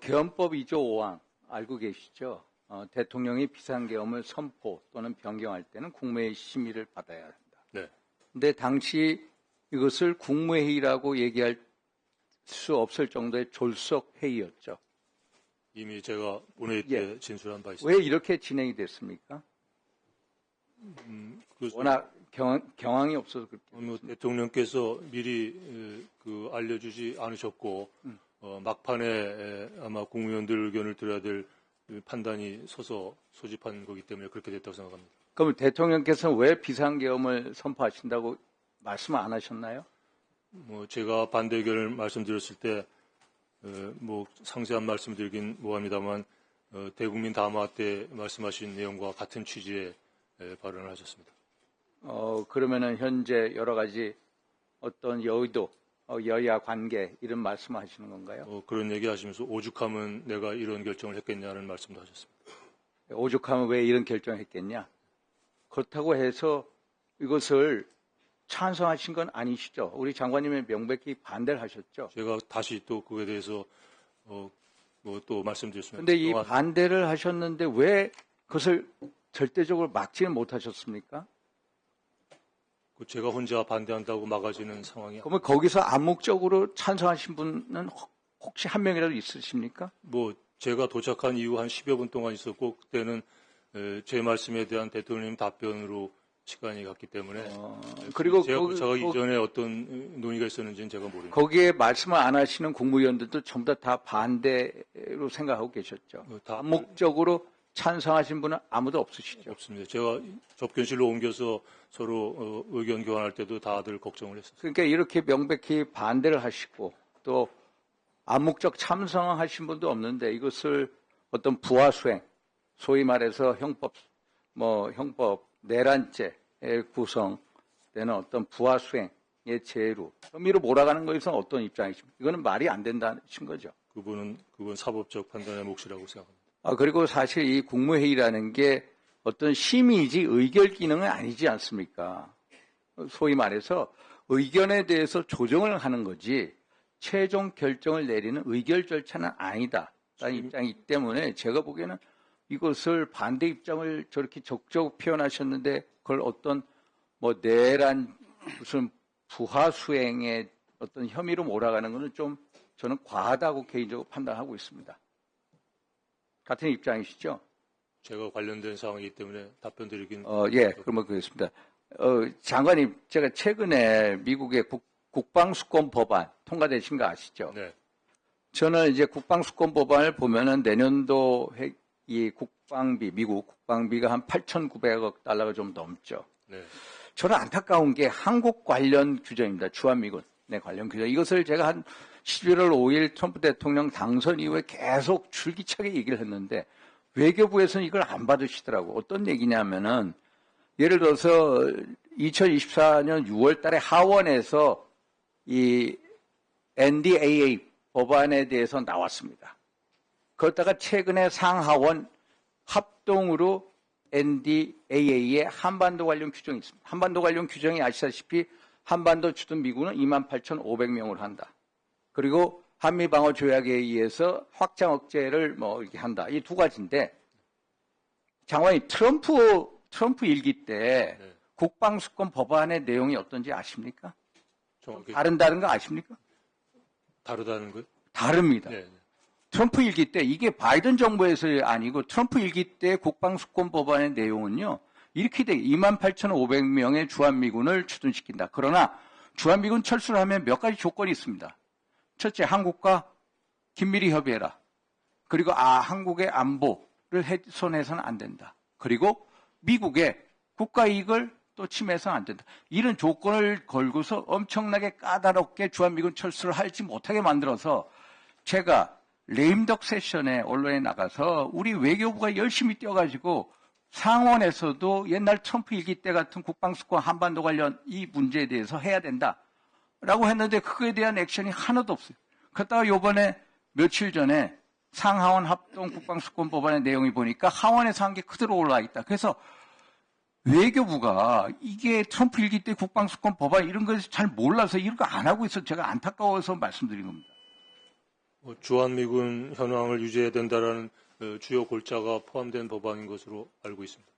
계엄법 2조 5항 알고 계시죠? 대통령이 비상계엄을 선포 또는 변경할 때는 국무회의 심의를 받아야 한다. 네. 근데 당시 이것을 국무회의라고 얘기할 수 없을 정도의 졸속 회의였죠. 이미 제가 본회의 때 진술한 바 있습니다. 왜 이렇게 진행이 됐습니까? 워낙 경황이 없어서 그렇게. 대통령께서 미리 알려주지 않으셨고 막판에 아마 국무위원들 의견을 들어야 될 판단이 서서 소집한 거기 때문에 그렇게 됐다고 생각합니다. 그럼 대통령께서는 왜 비상계엄을 선포하신다고 말씀 안 하셨나요? 제가 반대 의견을 말씀드렸을 때 상세한 말씀드리긴 뭐합니다만 대국민 담화 때 말씀하신 내용과 같은 취지의 발언을 하셨습니다. 그러면은 현재 여러 가지 어떤 여의도, 여야 관계 이런 말씀하시는 건가요? 그런 얘기하시면서 오죽하면 내가 이런 결정을 했겠냐는 말씀도 하셨습니다. 오죽하면 왜 이런 결정을 했겠냐? 그렇다고 해서 이것을 찬성하신 건 아니시죠? 우리 장관님이 명백히 반대를 하셨죠? 제가 다시 또 그거에 대해서 또 말씀드렸습니다. 그런데 이 반대를 하셨는데 왜 그것을 절대적으로 막지는 못하셨습니까? 제가 혼자 반대한다고 막아지는 상황이. 그러면 거기서 암묵적으로 찬성하신 분은 혹시 한 명이라도 있으십니까? 제가 도착한 이후 한 10여 분 동안 있었고 그때는 제 말씀에 대한 대통령님 답변으로 시간이 갔기 때문에 그리고 제가 이전에 어떤 논의가 있었는지는 제가 모릅니다. 거기에 말씀을 안 하시는 국무위원들도 전부 다 반대로 생각하고 계셨죠. 암묵적으로 찬성하신 분은 아무도 없으시죠? 없습니다. 제가 접견실로 옮겨서 서로 의견 교환할 때도 다들 걱정을 했었어요. 그러니까 이렇게 명백히 반대를 하시고 또 암묵적 찬성하신 분도 없는데 이것을 어떤 부하수행, 소위 말해서 형법 내란죄 구성되는 어떤 부하수행의 죄로 혐의로 몰아가는 것에서 어떤 입장이십니까? 이거는 말이 안 된다는 거죠. 그건 사법적 판단의 몫이라고 생각합니다. 그리고 사실 이 국무회의라는 게 어떤 심의이지 의결 기능은 아니지 않습니까? 소위 말해서 의견에 대해서 조정을 하는 거지 최종 결정을 내리는 의결 절차는 아니다. 라는 입장이기 때문에 제가 보기에는 이것을 반대 입장을 저렇게 적극적으로 표현하셨는데 그걸 어떤 내란 무슨 부하 수행의 어떤 혐의로 몰아가는 것은 좀 저는 과하다고 개인적으로 판단하고 있습니다. 같은 입장이시죠? 제가 관련된 상황이기 때문에 답변 드리긴. 그러면 그렇습니다. 장관님, 제가 최근에 미국의 국방수권 법안 통과되신 거 아시죠? 네. 저는 이제 국방수권 법안을 보면은 내년도 이 미국 국방비가 한 8,900억 달러가 좀 넘죠. 네. 저는 안타까운 게 한국 관련 규정입니다. 주한미군의 관련 규정. 이것을 제가 한 11월 5일 트럼프 대통령 당선 이후에 계속 줄기차게 얘기를 했는데 외교부에서는 이걸 안 받으시더라고. 어떤 얘기냐면은 예를 들어서 2024년 6월 달에 하원에서 이 NDAA 법안에 대해서 나왔습니다. 그러다가 최근에 상하원 합동으로 NDAA의 한반도 관련 규정이 있습니다. 한반도 관련 규정이 아시다시피 한반도 주둔 미군은 28,500명으로 한다. 그리고 한미방어조약에 의해서 확장 억제를 이렇게 한다. 이 두 가지인데 장관님 트럼프 일기 때 네. 국방수권 법안의 내용이 어떤지 아십니까? 정확히 다른 거 아십니까? 다르다는 거요? 다릅니다. 네. 트럼프 일기 때 이게 바이든 정부에서 아니고 트럼프 일기 때 국방수권 법안의 내용은요. 이렇게 돼 28,500명의 주한미군을 추둔시킨다. 그러나 주한미군 철수를 하면 몇 가지 조건이 있습니다. 첫째, 한국과 긴밀히 협의해라. 그리고 한국의 안보를 훼손해서는 안 된다. 그리고 미국의 국가 이익을 또 침해해서는 안 된다. 이런 조건을 걸고서 엄청나게 까다롭게 주한미군 철수를 하지 못하게 만들어서 제가 레임덕 세션에 언론에 나가서 우리 외교부가 열심히 뛰어가지고 상원에서도 옛날 트럼프 일기 때 같은 국방수권 한반도 관련 이 문제에 대해서 해야 된다라고 했는데 그거에 대한 액션이 하나도 없어요. 그러다가 요번에 며칠 전에 상하원 합동 국방수권 법안의 내용이 보니까 하원에서 한 게 그대로 올라와 있다. 그래서 외교부가 이게 트럼프 일기 때 국방수권 법안 이런 것을 잘 몰라서 이런 거 안 하고 있어서 제가 안타까워서 말씀드린 겁니다. 주한미군 현황을 유지해야 된다라는 주요 골자가 포함된 법안인 것으로 알고 있습니다.